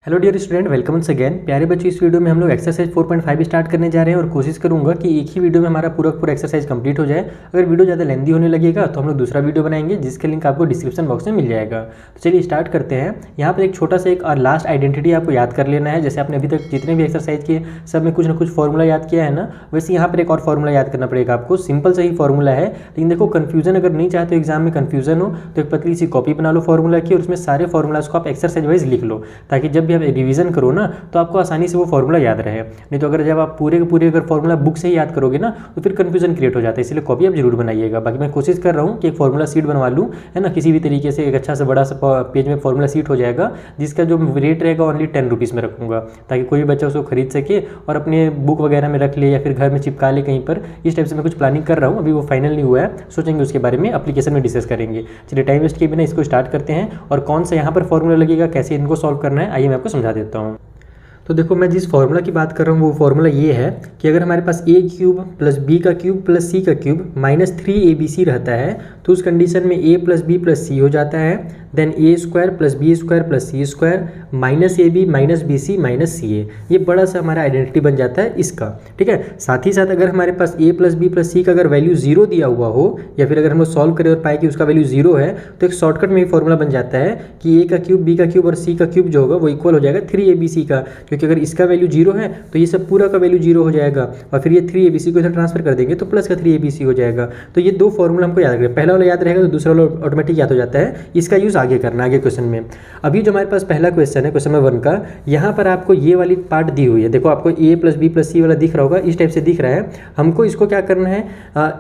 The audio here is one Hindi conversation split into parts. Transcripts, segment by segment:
Hello dear student, welcome once again. प्यारे बच्चों, इस वीडियो में हम लोग एक्सरसाइज 4.5 स्टार्ट करने जा रहे हैं और कोशिश करूंगा कि एक ही वीडियो में हमारा पूरा एक्सरसाइज कंप्लीट हो जाए। अगर वीडियो ज़्यादा लेंदी होने लगेगा तो हम लोग दूसरा वीडियो बनाएंगे जिसका लिंक आपको डिस्क्रिप्शन बॉक्स में मिल जाएगा। तो चलिए स्टार्ट करते हैं। यहाँ पर एक छोटा सा एक लास्ट आइडेंटिटी आपको याद कर लेना है। जैसे आपने अभी तक जितने भी एक्सरसाइज किए सब में कुछ ना कुछ फॉर्मूला याद किया है ना, वैसे यहाँ पर एक और फॉर्मूला याद करना पड़ेगा आपको। सिंपल से ही फॉर्मूला है, लेकिन देखो कन्फ्यूजन अगर नहीं चाहते हो एग्जाम में कन्फ्यूजन हो तो एक पतली सी कॉपी बना लो फॉर्मूला की और उसमें सारे फॉर्मूलाज को आप एक्सरसाइज वाइज लिख लो, ताकि जब भी आप रिवीजन करो ना तो आपको आसानी से वो फॉर्मूला याद रहे। नहीं तो अगर जब आप पूरे के पूरे अगर फॉर्मूला बुक से ही याद करोगे ना तो फिर कंफ्यूजन क्रिएट हो जाता है। इसलिए कॉपी आप जरूर बनाइएगा। बाकी मैं कोशिश कर रहा हूँ कि एक फॉर्मूला सीट बनवा लूँ, है ना, किसी भी तरीके से एक अच्छा सा बड़ा सा पेज में फॉर्मूला सीट हो जाएगा, जिसका जो रेट रहेगा ओनली 10 रुपीज़ में रखूँगा, ताकि कोई भी बच्चा उसको खरीद सके और अपने बुक वगैरह में रख ले या फिर घर में चिपका ले कहीं पर। इस टाइप से मैं कुछ प्लानिंग कर रहा हूँ, अभी वो फाइनल नहीं हुआ है, सोचेंगे उसके बारे में, एप्लीकेशन में डिस्कस करेंगे। चलिए टाइम वेस्ट किए बिना इसको स्टार्ट करते हैं और कौन सा यहाँ पर फॉर्मूला लगेगा, कैसे इनको सॉल्व करना है, आइए मैं आपको समझा देता हूँ। तो देखो, मैं जिस फॉर्मूला की बात कर रहा हूँ वो फॉर्मूला ये है कि अगर हमारे पास a क्यूब प्लस b का क्यूब प्लस c का क्यूब माइनस 3abc रहता है तो उस कंडीशन में a plus b plus c हो जाता है। Then a square plus B square plus C square minus A B minus B C minus C A, ये बड़ा सा हमारा आइडेंटिटी बन जाता है इसका। ठीक है, साथ ही साथ अगर हमारे पास a plus B plus c का अगर वैल्यू 0 दिया हुआ हो या फिर अगर हम लोग सॉल्व करें और पाए कि उसका वैल्यू 0 है तो एक शॉर्टकट में ही फॉर्मूला बन जाता है कि a का क्यूब b का क्यूब और c का क्यूब जो होगा वो इक्वल हो जाएगा 3abc का, क्योंकि अगर इसका वैल्यू 0 है तो ये सब पूरा का वैल्यू 0 हो जाएगा और फिर ये 3abc को इधर ट्रांसफर कर देंगे तो प्लस का 3abc हो जाएगा। तो ये दो फॉर्मूला हमको याद रखेगा, पहला वाला याद रहेगा तो दूसरा वाला ऑटोमेटिक याद हो जाता है। इसका यूज़ आगे करना, आगे क्वेश्चन में। अभी जो हमारे पास पहला क्वेश्चन है, क्वेश्चन नंबर 1 का, यहाँ पर आपको ये वाली पार्ट दी हुई है। देखो आपको a प्लस बी प्लस सी वाला दिख रहा होगा, इस टाइप से दिख रहा है। हमको इसको क्या करना है,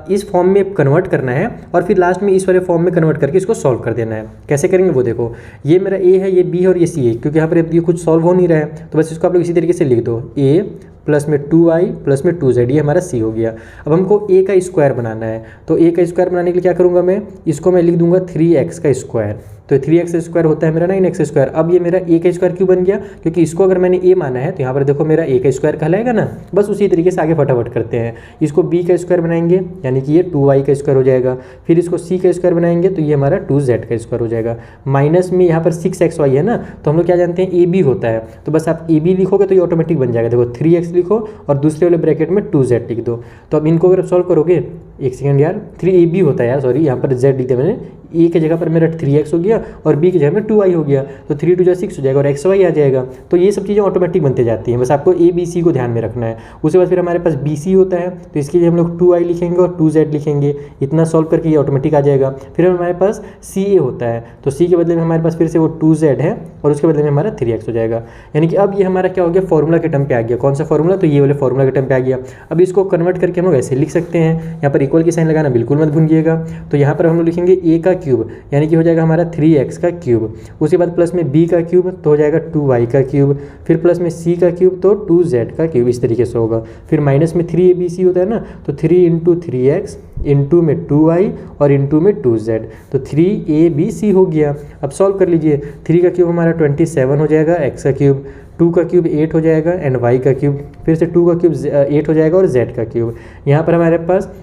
इस फॉर्म में कन्वर्ट करना है और फिर लास्ट में इस वाले फॉर्म में कन्वर्ट करके इसको सॉल्व कर देना है। कैसे करेंगे वो देखो, ये मेरा a है, ये b है और ये c है, क्योंकि यहाँ पर ये कुछ सॉल्व हो नहीं रहा है तो बस इसको आप लोग इसी तरीके से लिख दो, a प्लस में 2i प्लस में 2z, ये हमारा c हो गया। अब हमको a का स्क्वायर बनाना है, तो a का स्क्वायर बनाने के लिए क्या करूँगा मैं, इसको मैं लिख दूंगा 3x का स्क्वायर। तो 3x स्क्वायर होता है मेरा 9x स्क्वायर। अब ये मेरा a का स्क्वायर क्यों बन गया, क्योंकि इसको अगर मैंने a माना है तो यहाँ पर देखो मेरा a का स्क्वायर कहलाएगा ना। बस उसी तरीके से आगे फटाफट करते हैं। इसको b का स्क्वायर बनाएंगे यानी कि ये 2y का स्क्वायर हो जाएगा। फिर इसको c का स्क्वायर बनाएंगे तो ये हमारा 2z का स्क्वायर हो जाएगा। माइनस में यहाँ पर 6xy है ना, तो हम लोग क्या जानते हैं ab होता है, तो बस आप ab लिखोगे तो ये ऑटोमेटिक बन जाएगा। देखो 3x लिखो और दूसरे वाले ब्रैकेट में 2z लिख दो। तो अब इनको अगर सॉल्व करोगे, एक सेकेंड यार, 3ab होता है यार, सॉरी, यहाँ पर z लिख दिया मैंने। a की जगह पर मेरा 3x हो गया और b की जगह में 2y हो गया, तो 3 2 6 हो जाएगा और xy आ जाएगा। तो ये सब चीज़ें ऑटोमेटिक बनते जाती हैं, बस आपको a b c को ध्यान में रखना है। उसके बाद फिर हमारे पास bc होता है, तो इसके लिए हम लोग 2i लिखेंगे और 2z लिखेंगे। इतना सॉल्व करके ये ऑटोमेटिक आ जाएगा। फिर हमारे पास ca होता है, तो c के बदले में हमारे पास फिर से वो 2z है और उसके बदले में हमारा 3x हो जाएगा। यानी कि अब ये हमारा क्या हो गया, फॉर्मूला के टर्म पे आ गया। कौन सा फॉर्मूला, तो ये वाले फॉर्मूला के टर्म पे आ गया। अब इसको कन्वर्ट करके हम लोग ऐसे लिख सकते हैं, यहाँ पर इक्वल की साइन लगाना बिल्कुल मत भूलिएगा। तो यहाँ पर हम लोग लिखेंगे a का क्यूब यानी कि हो जाएगा हमारा 3x का क्यूब, उसके बाद प्लस में b का क्यूब तो हो जाएगा 2y का क्यूब, फिर प्लस में c का क्यूब तो 2z का क्यूब, इस तरीके से होगा। फिर माइनस में 3abc होता है ना, तो 3 इंटू 3x इंटू में 2y और इंटू में 2z, तो 3abc हो गया। अब सॉल्व कर लीजिए, 3 का क्यूब हमारा 27 हो जाएगा, x का क्यूब, 2 का क्यूब 8 हो जाएगा एंड y का क्यूब, फिर से 2 का क्यूब 8 हो जाएगा और z का क्यूब। यहाँ पर हमारे पास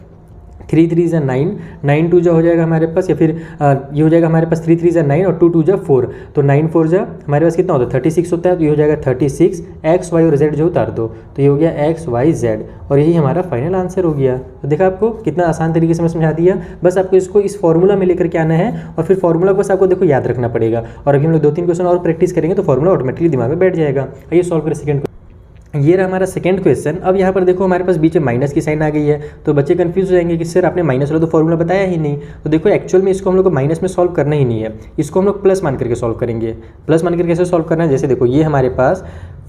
3 3 जा 9, 9 2 जा हो जाएगा हमारे पास, या फिर ये हो जाएगा हमारे पास 3 3 जा 9 और 2 2 जा 4, तो 9 4 जा हमारे पास कितना होता है 36 होता है, तो ये हो जाएगा 36। x y और z जो उतार दो तो ये हो गया x y z और यही हमारा फाइनल आंसर हो गया। तो देखा आपको कितना आसान तरीके से मैं समझा दिया। बस आपको इसको इस फॉर्मूला में लेकर के आना है और फिर फॉर्मूला को बस आपको देखो याद रखना पड़ेगा। और अभी हम लोग 2-3 क्वेश्चन और प्रैक्टिस करेंगे तो फॉर्मूला ऑटोमेटिकली दिमाग में बैठ जाएगा। आइए सॉल्व करें सेकंड। ये रहा हमारा सेकंड क्वेश्चन। अब यहाँ पर देखो हमारे पास बीच में माइनस की साइन आ गई है, तो बच्चे कंफ्यूज हो जाएंगे कि सर आपने माइनस वाला तो फॉर्मूला बताया ही नहीं। तो देखो एक्चुअल में इसको हम लोग को माइनस में सॉल्व करना ही नहीं है, इसको हम लोग प्लस मान करके सॉल्व करेंगे। प्लस मान करके कैसे सॉल्व करना है, जैसे देखो ये हमारे पास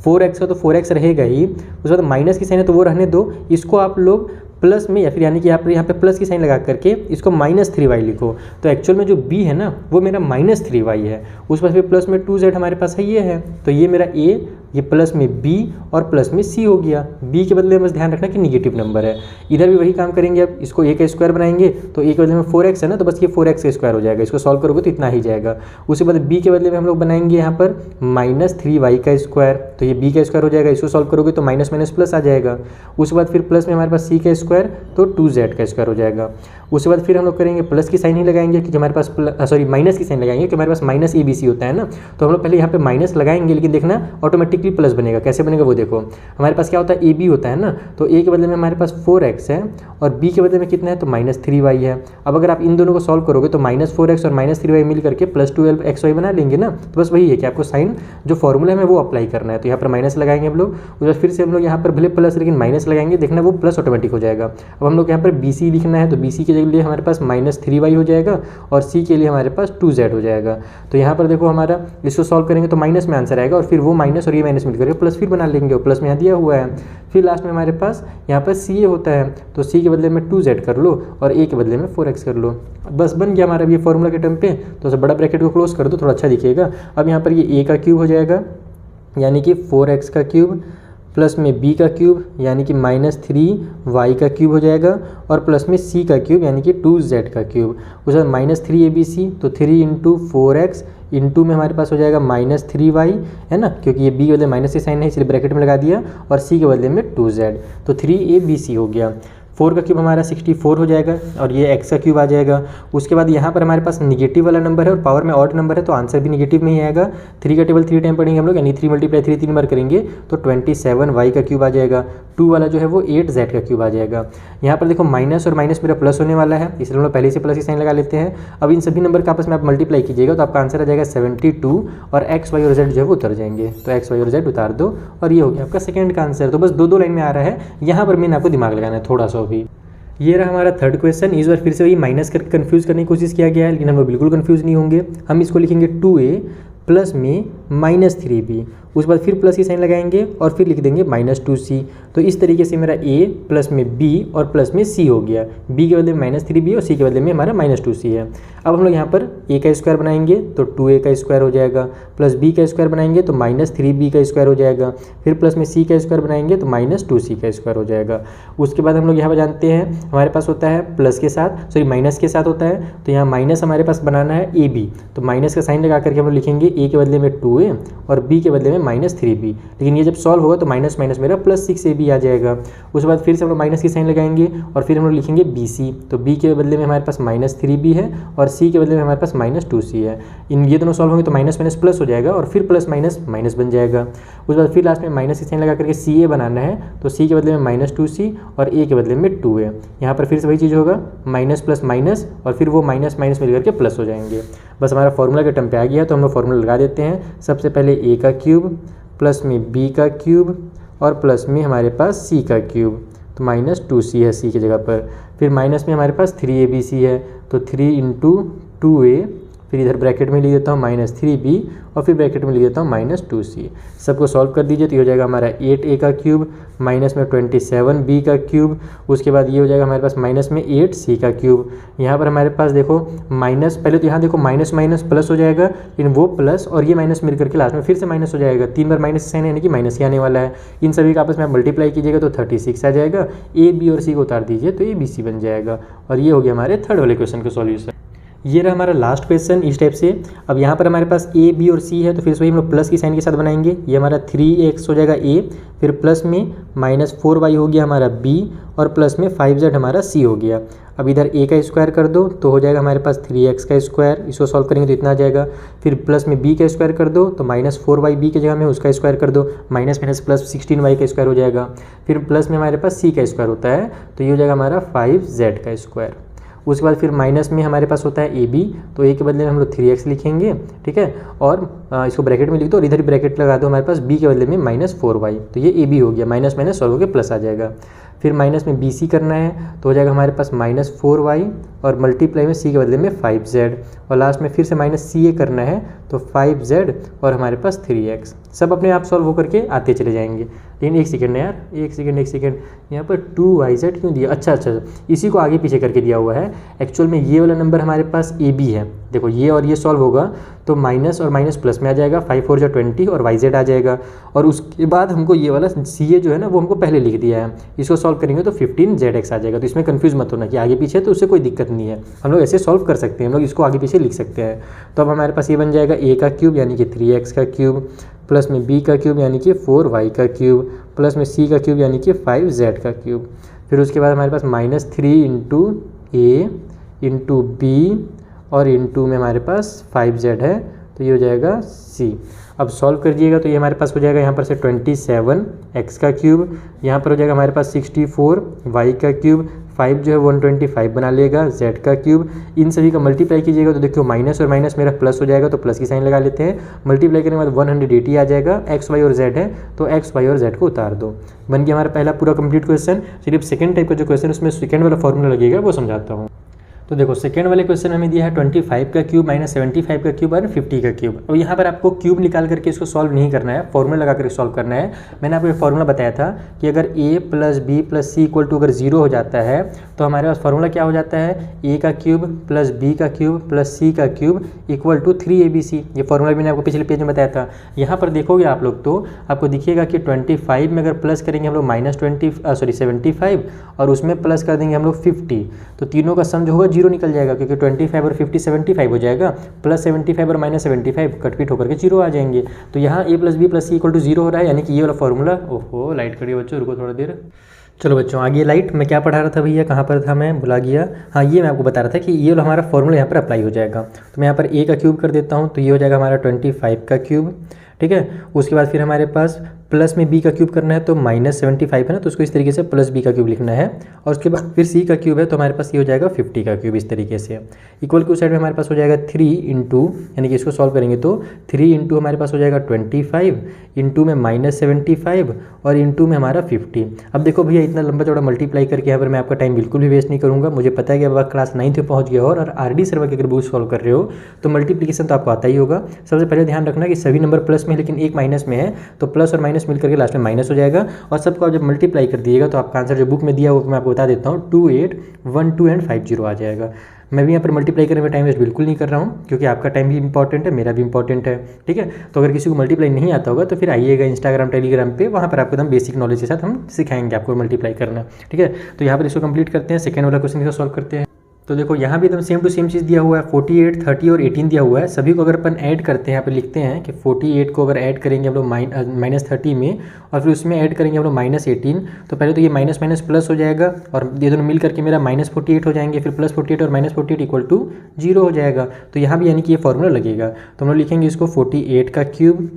4x का तो 4x रहेगा ही, उसके बाद माइनस की साइन है तो वो रहने दो, इसको आप लोग प्लस में या फिर यानी कि यहाँ पे प्लस की साइन लगा करके इसको -3y लिखो। तो एक्चुअल में जो b है ना वो मेरा -3y है, उस पर फिर प्लस में 2z हमारे पास है, ये है, तो ये मेरा a ये प्लस में b और प्लस में c हो गया। b के बदले में बस ध्यान रखना कि निगेटिव नंबर है। इधर भी वही काम करेंगे, अब इसको a का स्क्वायर बनाएंगे तो a के बदले में 4x है ना, तो बस ये 4x का स्क्वायर हो जाएगा। इसको सॉल्व करोगे तो इतना ही जाएगा। उसके बाद b के बदले में हम लोग बनाएंगे यहाँ पर -3y का स्क्वायर, तो ये b का स्क्वायर हो जाएगा। इसको सॉल्व करोगे तो माइनस माइनस प्लस आ जाएगा। उसके बाद फिर प्लस में हमारे पास c का स्क्वायर तो 2z का स्क्वायर हो जाएगा। उसके बाद फिर हम लोग करेंगे प्लस की साइन ही लगाएंगे क्योंकि हमारे पास माइनस की साइन लगाएंगे क्योंकि हमारे पास माइनस ABC होता है ना, तो हम लोग पहले यहाँ पे माइनस लगाएंगे, लेकिन देखना ऑटोमेटिकली प्लस बनेगा। कैसे बनेगा वो देखो, हमारे पास क्या होता है AB होता है ना, तो A के बदले में हमारे पास 4x है और B के बदले में कितना है तो -3y है। अब अगर आप इन दोनों को सॉल्व करोगे तो -4x और -3y मिल करके +12xy बना लेंगे ना, तो बस वही है कि आपको साइन जो फॉर्मूला है वो अप्लाई करना है। तो यहाँ पर माइनस लगाएंगे हम लोग, उसके बाद फिर से हम लोग यहाँ पर भले प्लस लेकिन माइनस लगाएंगे, देखना वो प्लस ऑटोमेटिक हो जाएगा। अब हम लोग यहाँ पर BC लिखना है, तो BC के लिए हमारे पास -3y हो जाएगा और C के लिए हमारे पास 2z हो जाएगा। तो यहाँ पर देखो हमारा इसको सॉल्व करेंगे तो माइनस में आंसर आएगा और फिर वो माइनस और ये माइनस मिल करके प्लस फिर बना लेंगे, और प्लस में यहाँ दिया हुआ है। फिर लास्ट में हमारे पास यहाँ पर CA होता है, तो C के बदले में 2z कर लो और A के बदले में 4x कर लो। बस बन गया हमारा ये फॉर्मूला के टर्म पे। तो बड़ा ब्रैकेट को क्लोज कर दो, थोड़ा अच्छा दिखेगा। अब यहाँ पर ये A का क्यूब हो जाएगा यानी कि 4x का क्यूब प्लस में b का क्यूब यानी कि -3y का क्यूब हो जाएगा और प्लस में c का क्यूब यानी कि 2z का क्यूब। उसके बाद -3abc तो 3 × 4x इंटू में हमारे पास हो जाएगा -3y है ना, क्योंकि ये b के बदले माइनस के साइन है इसलिए ब्रैकेट में लगा दिया, और c के बदले में 2z, तो 3abc हो गया। 4 का क्यूब हमारा 64 हो जाएगा और ये x का क्यूब आ जाएगा। उसके बाद यहाँ पर हमारे पास निगेटिव वाला नंबर है और पावर में ऑड नंबर है, तो आंसर भी निगेटिव में ही आएगा। 3 का टेबल 3 टाइम पढ़ेंगे हम लोग, यानी 3 × 3 3 बार करेंगे तो 27y का क्यूब आ जाएगा। 2 वाला जो है वो 8z का क्यूब आ जाएगा। यहाँ पर देखो माइनस और माइनस मेरा प्लस होने वाला है, इसलिए हम लोग पहले से प्लस की साइन लगा लेते हैं। अब इन सभी नंबर का आपस में आप मल्टीप्लाई कीजिएगा तो आपका आंसर आ जाएगा 72 और x y और z जो है वो उतर जाएंगे। तो x y और z उतार दो और ये हो गया आपका सेकंड का आंसर। तो बस दो लाइन में आ रहा है, यहाँ पर मैंने आपको दिमाग लगाना है थोड़ा सा भी। ये रहा हमारा थर्ड क्वेश्चन। इस बार फिर से वही माइनस करके कन्फ्यूज़ करने की कोशिश किया गया है, लेकिन हम लोग बिल्कुल कन्फ्यूज़ नहीं होंगे। हम इसको लिखेंगे 2a प्लस में -3b, उसके बाद फिर प्लस की साइन लगाएंगे और फिर लिख देंगे -2c। तो इस तरीके से मेरा a प्लस में b और प्लस में c हो गया। b के बदले में -3b और c के बदले में हमारा -2c है। अब हम लोग यहाँ पर a का स्क्वायर बनाएंगे तो 2a का स्क्वायर हो जाएगा, प्लस b का स्क्वायर बनाएंगे तो -3b का स्क्वायर हो जाएगा, फिर प्लस में c का स्क्वायर बनाएंगे तो -2c का स्क्वायर हो जाएगा। उसके बाद हम लोग यहाँ पर जानते हैं हमारे पास होता है प्लस के साथ माइनस के साथ होता है, तो यहाँ माइनस हमारे पास बनाना है ab, तो माइनस का साइन लगा करके हम लोग लिखेंगे a के बदले में 2a और b के बदले में -3b। लेकिन ये जब सॉल्व होगा तो माइनस माइनस मेरा +6ab आ जाएगा। उसके बाद फिर से हम लोग माइनस की साइन लगाएंगे और फिर हम लोग लिखेंगे bc, तो b के बदले में हमारे पास -3b है और c के बदले में हमारे पास -2c है। इन ये दोनों सॉल्व होंगे तो माइनस माइनस प्लस हो जाएगा और फिर प्लस माइनस माइनस बन जाएगा। उसके बाद फिर लास्ट में माइनस की साइन लगा करके ca बनाना है, तो c के बदले में -2c और a के बदले में 2a। यहाँ पर फिर से वही चीज़ होगा, माइनस प्लस माइनस और फिर वो माइनस माइनस मिल करके प्लस हो जाएंगे। बस हमारा फॉर्मूला के टर्म पे आ गया, तो हम लोग फॉर्मूला लगा देते हैं। सबसे पहले a का क्यूब प्लस में b का क्यूब और प्लस में हमारे पास c का क्यूब, तो -2c है c की जगह पर। फिर माइनस में हमारे पास 3abc है, तो 3 × 2a, फिर इधर ब्रैकेट में लिख देता हूँ -3b और फिर ब्रैकेट में लिख देता हूँ -2c। सबको सॉल्व कर दीजिए तो ये हो जाएगा हमारा 8a का क्यूब माइनस में 27b का क्यूब। उसके बाद ये हो जाएगा हमारे पास माइनस में 8c का क्यूब। यहाँ पर हमारे पास देखो माइनस, पहले तो यहाँ देखो माइनस माइनस प्लस हो जाएगा, लेकिन वो प्लस और ये माइनस मिल करके लास्ट में फिर से माइनस हो जाएगा। 3 बार माइनस साइन यानी कि माइनस ही आने वाला है। इन सभी का आपस में आप मल्टीप्लाई कीजिएगा तो 36 आ जाएगा। a b और c को उतार दीजिए तो abc बन जाएगा। और ये हो गया हमारे थर्ड वाले क्वेश्चन का सॉल्यूशन। ये रहा हमारा लास्ट क्वेश्चन इस टाइप से। अब यहाँ पर हमारे पास a b और c है, तो फिर से वही हम लोग प्लस की साइन के साथ बनाएंगे। ये हमारा 3x हो जाएगा a, फिर प्लस में -4y हो गया हमारा b और प्लस में 5z हमारा c हो गया। अब इधर a का स्क्वायर कर दो तो हो जाएगा हमारे पास 3x का स्क्वायर, इसको सॉल्व करेंगे तो इतना आ जाएगा। फिर प्लस में b का स्क्वायर कर दो तो -4y b की जगह में उसका स्क्वायर कर दो, माइनस माइनस प्लस 16y का स्क्वायर हो जाएगा। फिर प्लस में हमारे पास c का स्क्वायर होता है, तो ये हो जाएगा हमारा 5z का स्क्वायर। उसके बाद फिर माइनस में हमारे पास होता है ab, तो a के बदले में हम लोग 3x लिखेंगे, ठीक है, और इसको ब्रैकेट में लिख दो और इधर ही ब्रैकेट लगा दो हमारे पास b के बदले में -4y, तो ये ab हो गया। माइनस माइनस सॉल्व होकर प्लस आ जाएगा। फिर माइनस में bc करना है तो हो जाएगा हमारे पास -4y और मल्टीप्लाई में c के बदले में 5z, और लास्ट में फिर से -ca करना है तो 5z और हमारे पास 3x। सब अपने आप सॉल्व होकर के आते चले जाएंगे। लेकिन एक सेकेंड यार, एक सेकेंड, यहाँ पर 2yz क्यों दिया? अच्छा, इसी को आगे पीछे करके दिया हुआ है। एक्चुअल में ये वाला नंबर हमारे पास ab है, देखो ये और ये सॉल्व होगा तो माइनस और माइनस प्लस में आ जाएगा, 5 4 जा 20 और वाई जेड आ जाएगा। और उसके बाद हमको ये वाला सी ए जो है ना वो हमको पहले लिख दिया है, इसको सॉल्व करेंगे तो 15 जेड एक्स आ जाएगा। तो इसमें कन्फ्यूज़ मत होना कि आगे पीछे तो उससे कोई दिक्कत नहीं है, हम लोग ऐसे सॉल्व कर सकते हैं, हम लोग इसको आगे पीछे लिख सकते हैं। तो अब हमारे पास ये बन जाएगा ए का क्यूब यानी कि 3x का क्यूब, प्लस में बी का क्यूब यानी कि 4y का क्यूब, प्लस में सी का क्यूब यानी कि 5z का क्यूब। फिर उसके बाद हमारे पास -3 इंटू ए इंटू बी और इंटू में हमारे पास 5z है, तो ये हो जाएगा c। अब सॉल्व करिएगा तो ये हमारे पास हो जाएगा यहाँ पर से 27x का क्यूब, यहाँ पर हो जाएगा हमारे पास 64y का क्यूब, 5 जो है 125 बना लेगा, z का क्यूब। इन सभी का मल्टीप्लाई कीजिएगा तो देखियो माइनस और माइनस मेरा प्लस हो जाएगा, तो प्लस की साइन लगा लेते हैं। मल्टीप्लाई करने के बाद 180 आ जाएगा, x y और z है तो x y और z को उतार दो। बन गया हमारा पहला पूरा कंप्लीट क्वेश्चन। चलिए अब सेकंड टाइप का जो क्वेश्चन उसमें सेकंड वाला फॉर्मूला लगेगा वो समझाता हूँ। तो देखो सेकंड वाले क्वेश्चन हमें दिया है 25 का क्यूब -75 का क्यूब और 50 का क्यूब। और यहाँ पर आपको क्यूब निकाल करके इसको सॉल्व नहीं करना है, फॉर्मूला लगा करके सॉल्व करना है। मैंने आपको फॉर्मूला बताया था कि अगर a plus B plus C equal to अगर 0 हो जाता है तो हमारे पास फॉर्मूला क्या हो जाता है, a का क्यूब प्लस b का क्यूब प्लस c का क्यूब इक्वल टू 3abc। ये फॉर्मूला मैंने आपको पिछले पेज में बताया था। यहाँ पर देखोगे आप लोग तो आपको दिखिएगा कि 25 में अगर प्लस करेंगे हम लोग -75 और उसमें प्लस कर देंगे हम लोग 50, तो तीनों का सम जो होगा 0 निकल जाएगा, क्योंकि 25 और 50 75 हो जाएगा, प्लस 75 और -75 कटपीट होकर के 0 आ जाएंगे। तो यहाँ a plus B plus C equal to 0 हो रहा है, यानी कि ये वाला फॉर्मूला। ओहो लाइट करिए बच्चों, रुको थोड़ा देर। चलो बच्चों आगे लाइट, मैं क्या पढ़ा रहा था भैया, कहाँ पर था मैं भुला गया। हाँ ये मैं आपको बता रहा था कि ये हमारा फॉर्मूला यहाँ पर अप्लाई हो जाएगा। तो मैं यहाँ पर a का क्यूब कर देता हूँ, तो ये हो जाएगा हमारा 25 का क्यूब, ठीक है। उसके बाद फिर हमारे पास प्लस में b का क्यूब करना है तो -75 है ना, तो उसको इस तरीके से प्लस b का क्यूब लिखना है। और उसके बाद फिर c का क्यूब है तो हमारे पास ये हो जाएगा 50 का क्यूब इस तरीके से। इक्वल की उस साइड में हमारे पास हो जाएगा 3 इंटू, यानी कि इसको सॉल्व करेंगे तो 3 इंटू हमारे पास हो जाएगा 25 इंटू में -75 और इंटू में हमारा 50। अब देखो भैया इतना लंबा चौड़ा मल्टीप्लाई करके यहाँ पर मैं आपका टाइम बिल्कुल भी वेस्ट नहीं करूँगा। मुझे पता है कि अब आप क्लास 9th में पहुँच गया हो और RD सर्वर के अगर बुक सॉल्व कर रहे हो तो मल्टीप्लिकेशन तो आपको आता ही होगा। सबसे पहले ध्यान रखना कि सभी नंबर प्लस में लेकिन एक माइनस में है, तो प्लस और माइनस मिलकर के लास्ट में माइनस हो जाएगा। और सबको आप जब मल्टीप्लाई कर दिएगा तो आपका आंसर जो बुक में दिया हुआ मैं आपको बता देता हूँ 2812 एंड 50 आ जाएगा। मैं भी यहाँ पर मल्टीप्लाई करने में टाइम वेस्ट बिल्कुल नहीं कर रहा हूँ, क्योंकि आपका टाइम भी इंपॉर्टेंट है, मेरा भी इंपॉर्टेंट है, ठीक है। तो अगर किसी को मल्टीप्लाई नहीं आता होगा तो फिर आइएगा इंस्टाग्राम टेलीग्राम पे, वहाँ पर आपको एकदम बेसिक नॉलेज के साथ हम सिखाएंगे आपको मल्टीप्लाई करना, ठीक है। तो यहाँ पर इसको कंप्लीट करते हैं, सेकंड वाला क्वेश्चन सॉल्व करते हैं। तो देखो यहाँ भी एकदम सेम टू सेम चीज़ दिया हुआ है, 48 30 और 18 दिया हुआ है। सभी को अगर अपन ऐड करते हैं, यहाँ पे लिखते हैं कि 48 को अगर ऐड करेंगे हम लोग -30 में और फिर उसमें ऐड करेंगे हम लोग -18, तो पहले तो ये माइनस माइनस प्लस हो जाएगा और ये दोनों मिल करके मेरा -48 हो जाएंगे, फिर +48 और -48 इक्वल टू 0 हो जाएगा। तो यहाँ भी यानी कि ये फॉर्मूला लगेगा। तो हम लोग लिखेंगे इसको 48 का क्यूब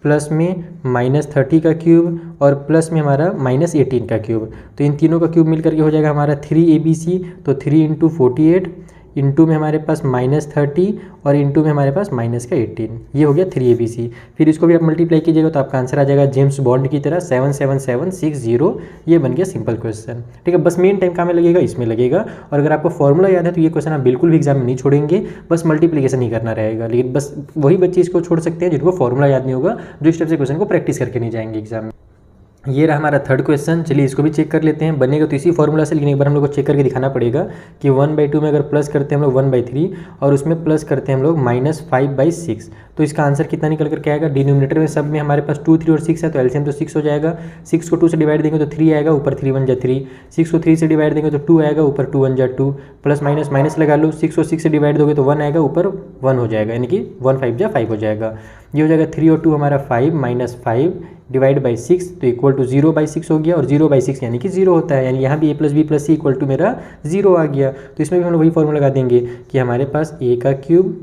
प्लस में -30 का क्यूब और प्लस में हमारा -18 का क्यूब, तो इन तीनों का क्यूब मिल करके हो जाएगा हमारा 3abc। तो 3 इंटू 48 इंटू में हमारे पास -30 और इंटू में हमारे पास -18, ये हो गया 3abc। फिर इसको भी आप मल्टीप्लाई कीजिएगा तो आपका आंसर आ जाएगा जेम्स बॉन्ड की तरह 77760। ये बन गया सिंपल क्वेश्चन, ठीक है। बस मेन टाइम कहाँ में लगेगा, इसमें लगेगा। और अगर आपको फॉर्मूला याद है तो ये क्वेश्चन आप बिल्कुल भी एग्जाम में नहीं छोड़ेंगे, बस मल्टीप्लिकेशन ही करना रहेगा। लेकिन बस वही बच्चे इसको छोड़ सकते हैं जिनको फॉर्मूला याद नहीं होगा, जो इस टाइप से क्वेश्चन को प्रैक्टिस करके नहीं जाएंगे एग्जाम में। ये रहा हमारा थर्ड क्वेश्चन। चलिए इसको भी चेक कर लेते हैं। बनेगा तो इसी फॉर्मूला से, लेकिन एक बार हम लोग को चेक करके दिखाना पड़ेगा कि 1/2 में अगर प्लस करते हैं हम लोग 1/3 और उसमें प्लस करते हैं हम लोग -5/6, तो इसका आंसर कितना निकल कर के आएगा। डिनोमिनेटर में सब में हमारे पास 2 3 और 6 है, तो एलसीएम तो 6 हो जाएगा। 6 को 2 से डिवाइड देंगे तो 3 आएगा, ऊपर 3 1 जा 3। 6 को 3 से डिवाइड देंगे तो 2 आएगा, ऊपर 2 1 जा 2। प्लस माइनस माइनस लगा लो, 6 को 6 से डिवाइड दोगे तो 1 आएगा, ऊपर 1 हो जाएगा, यानी कि 1 5 जा 5 हो जाएगा। ये हो जाएगा 3 और 2 हमारा 5 -5 डिवाइड बाई 6, तो इक्वल टू 0/6 हो गया। और 0/6 यानी कि 0 होता है, यानी यहाँ भी a plus B plus C equal to मेरा 0 आ गया। तो इसमें भी हम लोग वही फॉर्मूला लगा देंगे कि हमारे पास a का क्यूब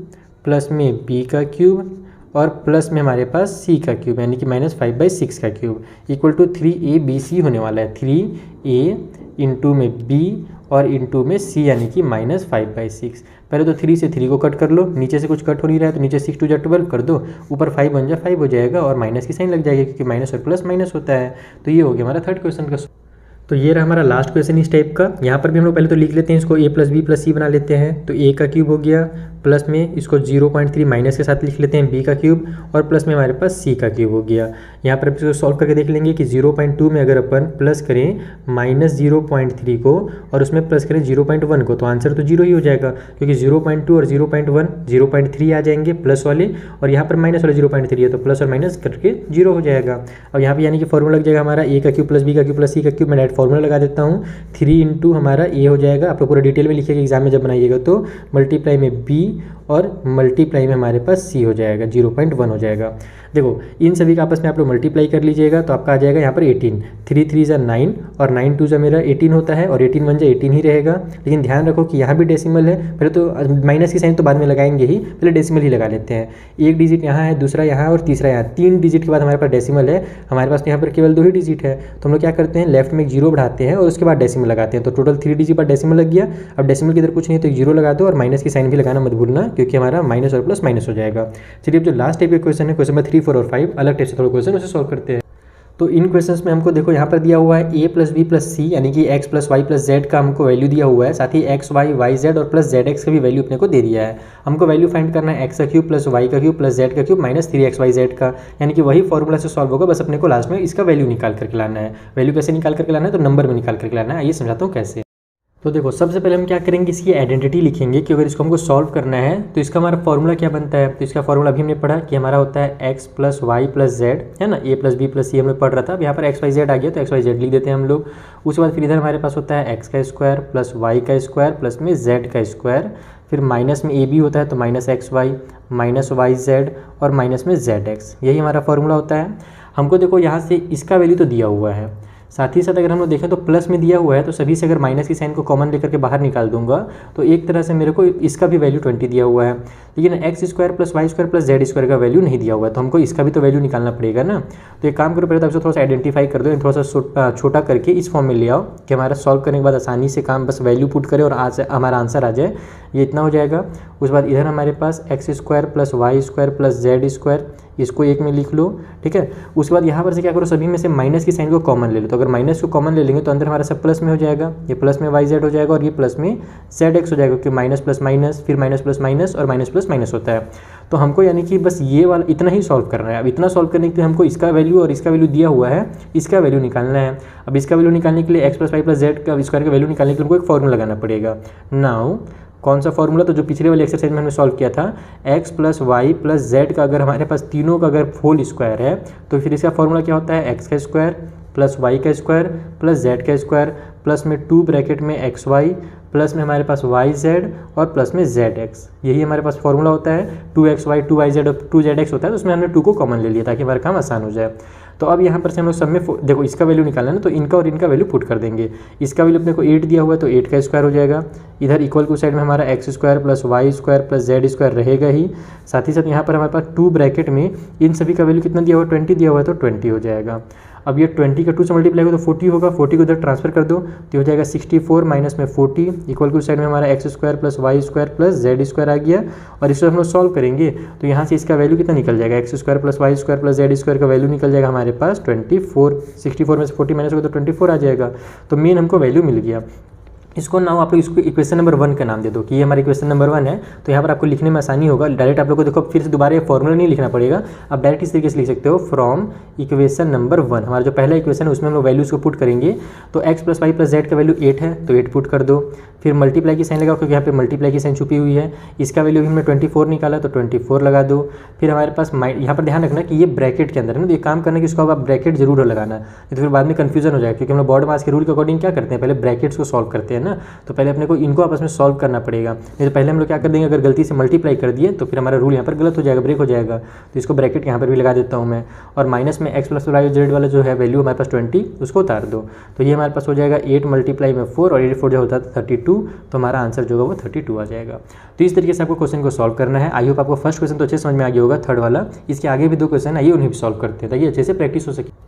प्लस में b का क्यूब और प्लस में हमारे पास c का क्यूब, यानी कि -5/6 का क्यूब इक्वल टू 3abc होने वाला है। 3a इंटू में b और इंटू में c, यानी कि -5/6। पहले तो 3 से 3 को कट कर लो, नीचे से कुछ कट हो नहीं रहा है तो नीचे 6 2 जा 12 कर दो, ऊपर 5 1 जा 5 हो जाएगा और माइनस की साइन लग जाएगी, क्योंकि माइनस और प्लस माइनस होता है। तो ये हो गया हमारा थर्ड क्वेश्चन का। तो ये रहा हमारा लास्ट क्वेश्चन इस टाइप का। यहाँ पर भी हम लोग पहले तो लिख लेते हैं इसको, a प्लस बी प्लस सी बना लेते हैं। तो a का क्यूब हो गया, प्लस में इसको 0.3 माइनस के साथ लिख लेते हैं b का क्यूब और प्लस में हमारे पास c का क्यूब हो गया। यहाँ पर इसको सॉल्व करके देख लेंगे कि 0.2 में अगर अपन प्लस करें -0.3 को और उसमें प्लस करें 0.1 को, तो आंसर तो 0 ही हो जाएगा, क्योंकि 0.2 और 0.1 0.3 आ जाएंगे प्लस वाले, और यहाँ पर माइनस वाले 0.3 है, तो प्लस और माइनस करके 0 हो जाएगा। अब यहाँ पे यानी कि फॉर्मूला लग जाएगा हमारा a का क्यूब प्लस b का क्यूब प्लस c का क्यूब। मैं डायरेक्ट फॉर्मूला लगा देता हूँ, 3 इंटू हमारा a हो जाएगा, आपको पूरा डिटेल में लिखिएगा एग्जाम में जब बनाइएगा, तो मल्टीप्लाई में b और मल्टीप्लाई में हमारे पास c हो जाएगा, 0.1 हो जाएगा। देखो इन सभी का आपस में आप लोग मल्टीप्लाई कर लीजिएगा, तो आपका आ जाएगा यहाँ पर 18, 3 3 ज़ा 9 और 9 2 ज़ा मेरा 18 होता है, और 18 1 ज़ा 18 ही रहेगा। लेकिन ध्यान रखो कि यहाँ भी डेसिमल है, पहले तो माइनस की साइन तो बाद में लगाएंगे ही, पहले डेसिमल ही लगा लेते हैं। एक डिजिट यहाँ है, दूसरा यहाँ और तीसरा यहाँ, 3 डिजिट के बाद हमारे पास डेसिमल है। हमारे पास तो यहाँ पर केवल 2 ही डिजिट है, तो हम लोग क्या करते हैं, लेफ्ट में एक 0 बढ़ाते हैं और उसके बाद डेसिमल लगाते हैं, तो टोटल 3 डिजिट पर डेसिमल लग गया। अब डेसिमल की इधर कुछ नहीं है तो 0 लगा दो, और माइनस की साइन भी लगाना मत भूलना, क्योंकि हमारा माइनस और प्लस माइनस हो जाएगा। चलिए अब जो लास्ट टाइप का क्वेश्चन है, क्वेश्चन नंबर 3, 4 और 5, अलग टाइप से थोड़ा क्वेश्चन उसे सॉल्व करते हैं। तो इन क्वेश्चंस में हमको देखो यहाँ पर दिया हुआ है a plus B plus C, यानी कि x plus Y plus Z का हमको वैल्यू दिया हुआ है, साथ ही एक्स वाई वाई जेड और प्लस जेड एक्स का भी वैल्यू अपने को दे दिया है। हमको वैल्यू फाइंड करना है x का क्यूब प्लस वाई का क्यूब प्लस जेड का क्यूब माइनस 3xyz का, यानी कि वही फॉर्मूला से सॉल्व होगा, बस अपने को लास्ट में इसका वैल्यू निकाल करके लाना है। वैल्यू कैसे निकाल करके लाना है, तो नंबर में निकाल करके लाना है। आइए समझाता हूँ कैसे। तो देखो सबसे पहले हम क्या करेंगे, इसकी आइडेंटिटी लिखेंगे कि अगर इसको हमको सॉल्व करना है तो इसका हमारा फॉर्मूला क्या बनता है। तो इसका फॉर्मूला अभी हमने पढ़ा कि हमारा होता है x plus Y plus Z, है ना, a plus B plus C हम लोग पढ़ रहा था। अब यहाँ पर xyz आ गया तो xyz लिख देते हैं हम लोग। उसके बाद फिर इधर हमारे पास होता है x का स्क्वायर प्लस वाई का स्क्वायर प्लस में z का स्क्वायर, फिर माइनस में ab होता है तो minus X Y minus Y Z और माइनस में जेड एक्स, यही हमारा फॉर्मूला होता है। हमको देखो यहाँ से इसका वैल्यू तो दिया हुआ है, साथ ही साथ अगर हम लोग देखें तो प्लस में दिया हुआ है, तो सभी से अगर माइनस की साइन को कॉमन लेकर के बाहर निकाल दूंगा तो एक तरह से मेरे को इसका भी वैल्यू 20 दिया हुआ है। लेकिन X square plus Y square plus Z square का वैल्यू नहीं दिया हुआ है, तो हमको इसका भी तो वैल्यू निकालना पड़ेगा ना। तो एक काम करो, पहले तो आपसे थोड़ा सा आइडेंटिफाई कर दो, थोड़ा सा छोटा करके इस फॉर्म में ले आओ कि हमारा सॉल्व करने के बाद आसानी से काम बस वैल्यू पुट करें और हमारा आंसर आ जाए। ये इतना हो जाएगा। उसके बाद इधर हमारे पास X square plus Y square plus Z square, इसको एक में लिख लो, ठीक है। उसके बाद यहाँ पर से क्या करो, सभी में से माइनस की साइन को कॉमन ले लो। तो अगर माइनस को कॉमन ले लेंगे तो अंदर हमारा सब प्लस में हो जाएगा, ये प्लस में वाई जेड हो जाएगा और ये प्लस में जेड एक्स हो जाएगा, क्योंकि माइनस प्लस माइनस फिर माइनस प्लस माइनस और माइनस प्लस माइनस होता है। तो हमको यानी कि बस ये वाला इतना ही सॉल्व करना है। अब इतना सॉल्व करने के लिए हमको इसका वैल्यू और इसका वैल्यू दिया हुआ है, इसका वैल्यू निकालना है। अब इसका वैल्यू निकालने के लिए X plus Y plus Z का स्क्वायर का वैल्यू निकालने के लिए हमको एक फॉर्मूला लगाना पड़ेगा। नाउ कौन सा फॉर्मूला, तो जो पिछले वाले एक्सरसाइज में हमने सॉल्व किया था, x plus Y plus Z का अगर हमारे पास तीनों का अगर होल स्क्वायर है तो फिर इसका फॉर्मूला क्या होता है, x का स्क्वायर प्लस वाई का स्क्वायर प्लस जेड का स्क्वायर प्लस में 2 ब्रैकेट में एक्स वाई प्लस में हमारे पास वाई जेड और प्लस में जेड एक्स, यही हमारे पास फॉर्मूला होता है। 2xy 2yz और 2zx होता है, तो उसमें हमने 2 को कॉमन ले लिया ताकि हमारा काम आसान हो जाए। तो अब यहाँ पर से हम लोग सब में देखो इसका वैल्यू निकालना है ना, तो इनका और इनका वैल्यू पुट कर देंगे। इसका वैल्यू अपने को 8 दिया हुआ है तो 8 का स्क्वायर हो जाएगा। इधर इक्वल टू साइड में हमारा x square plus Y square plus Z square रहेगा ही। साथ ही साथ यहाँ पर हमारे पास 2 ब्रैकेट में इन सभी का वैल्यू कितना दिया हुआ है, 20 दिया हुआ है, तो 20 हो जाएगा। अब ये 20 का 2 से मल्टीप्लाई होगा तो 40 होगा, 40 को इधर ट्रांसफर कर दो तो हो जाएगा 64 माइनस में 40 इक्वल टू साइड में हमारा x square plus Y square plus Z square आ गया। और इसको हम लोग सॉल्व करेंगे तो यहाँ से इसका वैल्यू कितना निकल जाएगा, X square plus Y square plus Z square का वैल्यू निकल जाएगा हमारे पास 24। 64 में से 40 माइनस होगा तो 24 आ जाएगा। तो मेन हमको वैल्यू मिल गया। इसको नाउ आप लोग इसको इक्वेशन नंबर 1 का नाम दे दो कि ये हमारी इक्वेशन नंबर 1 है। तो यहाँ पर आपको लिखने में आसानी होगा, डायरेक्ट आप लोग को देखो फिर से दोबारा ये फॉर्मूला नहीं लिखना पड़ेगा, आप डायरेक्ट इस तरीके से लिख सकते हो, फ्रॉम इक्वेशन नंबर 1। हमारा जो पहला इक्वेशन है उसमें हम लोग वैल्यूज़ को पुट करेंगे। तो X plus Y plus Z का वैल्यू 8 है तो 8 पुट कर दो, फिर मल्टीप्लाई की साइन लगाओ क्योंकि यहाँ पे मल्टीप्लाई की साइन छुपी हुई है। इसका वैल्यू भी हमने 24 निकाला तो 24 लगा दो। फिर हमारे पास यहाँ पर ध्यान रखना कि ये ब्रैकेट के अंदर है ना, तो ये काम करना कि इसको आप ब्रैकेट जरूर लगाना, तो फिर बाद में कन्फ्यूजन हो जाएगा, क्योंकि हम लोग बॉर्ड मास के रूल के अकॉर्डिंग क्या करते हैं, पहले ब्रैकेट्स को सॉल्व करते हैं ना, तो पहले अपने को इनको आपस में सॉल्व करना पड़ेगा। नहीं तो पहले हम लोग क्या कर देंगे, अगर गलती से मल्टीप्लाई कर दिए तो फिर हमारा रूल यहाँ पर गलत हो जाएगा, ब्रेक हो जाएगा। तो इसको ब्रैकेट यहाँ पर भी लगा देता हूँ मैं। और माइनस में एक्स प्लस वाई जेड वाला जो है वैल्यू हमारे पास 20, उसको उतार दो तो ये हमारे पास हो जाएगा 8 मल्टीप्लाई में 4 और 8 4 जो होता है 32, तो हमारा आंसर जो होगा वो 32 आ जाएगा। तो इस तरीके से आपको क्वेश्चन को सॉल्व करना है। आई होप आपको फर्स्ट क्वेश्चन तो अच्छे समझ में आ गया होगा, थर्ड वाला इसके आगे भी 2 क्वेश्चन आइए उन्हें भी सॉल्व करते हैं ताकि अच्छे से प्रैक्टिस हो सके।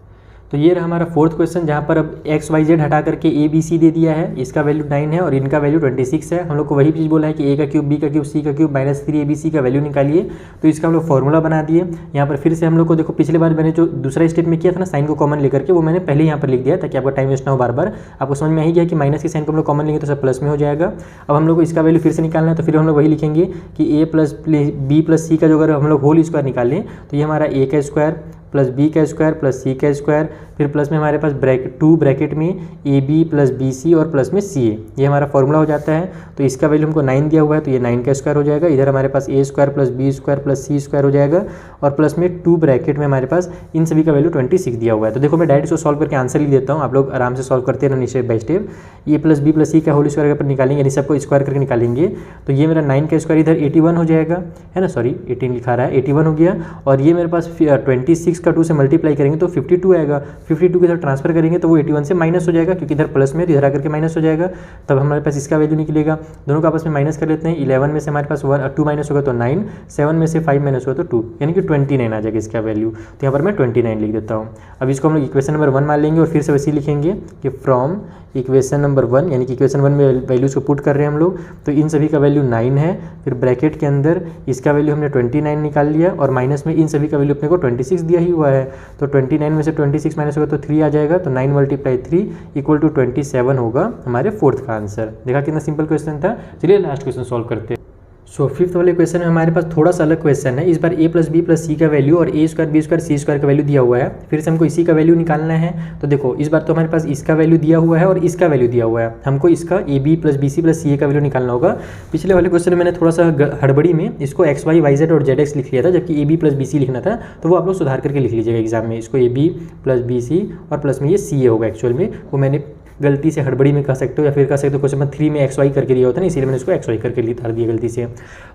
तो ये रहा हमारा फोर्थ क्वेश्चन, जहाँ पर अब एक्स वाई जेड हटा करके ए बी सी दे दिया है। इसका वैल्यू 9 है और इनका वैल्यू 26 है। हम लोग को वही चीज़ बोला है कि ए का क्यूब बी का क्यूब सी का क्यूब माइनस 3 ABC का वैल्यू निकालिए। तो इसका हम लोग फॉर्मूला बना दिए। यहाँ पर फिर से हम लोग को देखो पिछले बार मैंने जो दूसरा स्टेप में किया था ना, साइन को कॉमन लेकर के, वो मैंने पहले यहाँ पर लिख दिया ताकि आपका टाइम वेस्ट ना हो। बार बार आपको समझ में आ ही गया कि माइनस की साइन को हम लोग कॉमन लेंगे तो सब प्लस में हो जाएगा। अब हम लोग को इसका वैल्यू फिर से निकालना है, तो फिर हम लोग वही लिखेंगे कि ए प्लस बी प्लस सी का जो अगर हम लोग होल स्क्वायर निकालें तो ये हमारा ए का स्क्वायर प्लस बी का स्क्वायर प्लस सी का स्क्वायर, फिर प्लस में हमारे पास टू ब्रैकेट में A B plus B C और प्लस में सी ए, ये हमारा फॉर्मूला हो जाता है। तो इसका वैल्यू हमको 9 दिया हुआ है, तो ये 9 का स्क्वायर हो जाएगा। इधर हमारे पास a square plus B square plus C square हो जाएगा, और प्लस में टू ब्रैकेट में हमारे पास इन सभी का वैल्यू 26 दिया हुआ है। तो देखो मैं डायरेक्ट इसको सॉल्व करके आंसर लिख देता हूँ, आप लोग आराम से सॉल्व करते रहना step by step. A plus B plus c का होल स्क्वायर अगर निकालेंगे, यानी सबको स्क्वायर करके निकालेंगे, तो ये मेरा 9 का स्क्वायर इधर 81 हो जाएगा, है ना, सॉरी 18 लिखा रहा है, 81 हो गया। और ये मेरे पास 26 का 2 से मल्टीप्लाई करेंगे तो 52 आएगा, 52 के साथ ट्रांसफर करेंगे तो वो 81 से माइनस हो जाएगा, क्योंकि इधर प्लस में तो इधर आकर के माइनस हो जाएगा। तब हमारे पास इसका वैल्यू निकलेगा, दोनों का आपस में माइनस कर लेते हैं। 11 में से हमारे पास 2 माइनस होगा तो 9, 7 में से 5 माइनस होगा तो 2, यानी कि 29 आ जाएगा इसका वैल्यू। तो यहाँ पर मैं 29 लिख देता हूँ। अब इसको हम लोग इक्वेशन नंबर 1 मान लेंगे और फिर से वैसे ही लिखेंगे कि फ्रॉम इक्वेशन नंबर 1, यानी कि इक्वेशन 1 में वैल्यूज़ को पुट कर रहे हैं हम लोग। तो इन सभी का वैल्यू 9 है, फिर ब्रैकेट के अंदर इसका वैल्यू हमने 29 निकाल लिया, और माइनस में इन सभी का वैल्यू अपने को 26 दिया ही हुआ है। तो 29 में से 26 माइनस होगा तो 3 आ जाएगा, तो 9 × 3 = 27 होगा हमारे फोर्थ का आंसर। देखा कितना सिंपल क्वेश्चन था। चलिए लास्ट क्वेश्चन सॉल्व करते हैं। सो फिफ्थ वाले क्वेश्चन में हमारे पास थोड़ा सा अलग क्वेश्चन है। इस बार ए प्लस बी प्लस सी का वैल्यू और ए स्क्वायर बी स्क्वायर सी स्क्वायर का वैल्यू दिया हुआ है, फिर से हमको इसी का वैल्यू निकालना है। तो देखो इस बार तो हमारे पास इसका वैल्यू दिया हुआ है और इसका वैल्यू दिया हुआ है, हमको इसका a B plus B C plus c a का वैल्यू निकालना होगा। पिछले वाले क्वेश्चन में मैंने थोड़ा सा हड़बड़ी में इसको एक्स वाई वाई जेड और जेड एक्स लिख लिया था, जबकि A B plus B C लिखना था। तो वो आप लोग सुधार करके लिख लीजिएगा एग्जाम में, इसको A B plus B C और प्लस में ये सी ए होगा। एक्चुअल में वो मैंने गलती से हड़बड़ी में कह सकते हो, या फिर कह सकते हो क्वेश्चन नंबर 3 में एक्स वाई करके दिया होता है ना, इसीलिए मैंने इसको एक्स वाई करके लिखा दिया गलती से।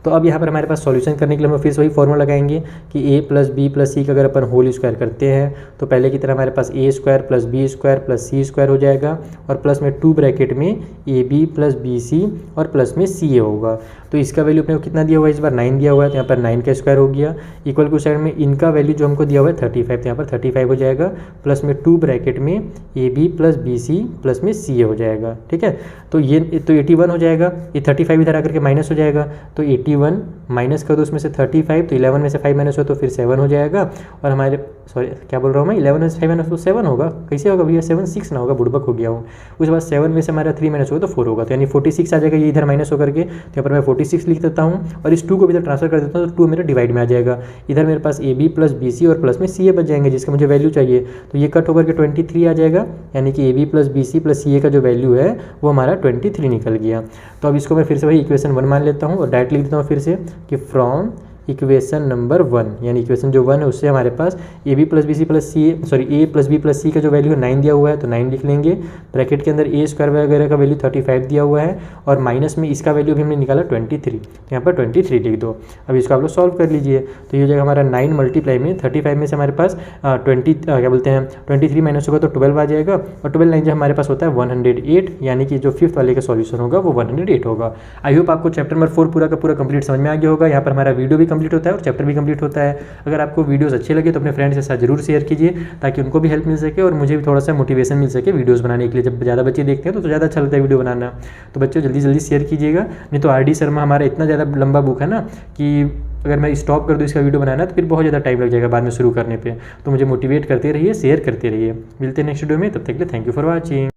तो अब यहाँ पर हमारे पास सॉल्यूशन करने के लिए हम फिर से वही फॉर्मूला लगाएंगे कि ए प्लस बी प्लस सी का अगर अपन होल स्क्वायर करते हैं तो पहले की तरह हमारे पास a square plus B square plus C square हो जाएगा, और प्लस में 2 ब्रैकेट में A B plus B C और प्लस में सी ए होगा। तो इसका वैल्यू अपने को कितना दिया हुआ है, इस बार 9 दिया हुआ है, तो यहाँ पर 9 का स्क्वायर हो गया, इक्वल टू साइड में इनका वैल्यू जो हमको दिया हुआ है 35, तो यहाँ पर 35 हो जाएगा, प्लस में 2 ब्रैकेट में A B plus B C plus में सी ए हो जाएगा। ठीक है, तो ये तो 81 हो जाएगा, ये 35 इधर आकर के माइनस हो जाएगा, तो 81 माइनस कर दो उसमें से 35, तो 11 में से 5 माइनस हो तो फिर 7 हो जाएगा। और हमारे सॉरी क्या बोल रहा हूँ मैं, 11 में से 5 माइनस हो तो 7 होगा, कैसे होगा भैया, 7 6 ना होगा, बुड़बक हो गया हूँ। उसके बाद 7 में से हमारा 3 माइनस होगा तो 4 होगा, तो यानी 46 आ जाएगा, ये इधर माइनस होकर के, तो यहाँ पर मैं 46 लिख देता हूँ, और इस 2 को भी इधर ट्रांसफर कर देता हूँ, तो 2 मेरा डिवाइड में आ जाएगा। इधर मेरे पास a B plus B C और प्लस में सी ए बच जाएंगे, जिसका मुझे वैल्यू चाहिए, तो ये कट होकर के 23 आ जाएगा, यानी कि a B plus B C plus c a का जो वैल्यू है वो हमारा 23 निकल गया। तो अब इसको मैं फिर से वही इक्वेशन 1 मान लेता हूँ और डायरेक्ट लिख देता हूँ फिर से कि फ्रॉम इक्वेशन नंबर 1, यानी इक्वेशन जो 1 है उससे हमारे पास a B plus B C plus c a plus B plus c का जो वैल्यू है 9 दिया हुआ है, तो 9 लिख लेंगे। ब्रैकेट के अंदर ए स्क्वायर वगैरह का वैल्यू 35 दिया हुआ है, और माइनस में इसका वैल्यू भी हमने निकाला 23, तो यहाँ पर 23 लिख दो। अब इसको आप लोग सॉल्व कर लीजिए, तो ये हो जाएगा हमारा 9 मल्टीप्लाई में 35 में से हमारे पास 23 माइनस होगा तो 12 आ जाएगा, और 12 9 जो हमारे पास होता है 108, यानी कि जो फिफ्थ वाले का सॉल्यूशन होगा वो 108 होगा। आई होप आपको चैप्टर नंबर 4 पूरा का पूरा कंप्लीट समझ में आ गया होगा। यहाँ पर हमारा वीडियो भी कंप्लीट होता है और चैप्टर भी कंप्लीट होता है। अगर आपको वीडियोस अच्छे लगे तो अपने फ्रेंड्स के साथ जरूर शेयर कीजिए, ताकि उनको भी हेल्प मिल सके और मुझे भी थोड़ा सा मोटिवेशन मिल सके वीडियोस बनाने के लिए। जब ज़्यादा बच्चे देखते हैं तो ज़्यादा अच्छा लगता है वीडियो बनाना, तो बच्चों जल्दी जल्दी शेयर कीजिएगा। नहीं तो RD शर्मा हमारा इतना ज़्यादा लंबा बुक है ना कि अगर मैं स्टॉप कर दूँ इसका वीडियो बनाना तो फिर बहुत ज़्यादा टाइम लग जाएगा बाद में शुरू करने पे। तो मुझे मोटिवेट करते रहिए, शेयर करते रहिए। मिलते हैं नेक्स्ट वीडियो में, तब तक के लिए थैंक यू फॉर वॉचिंग।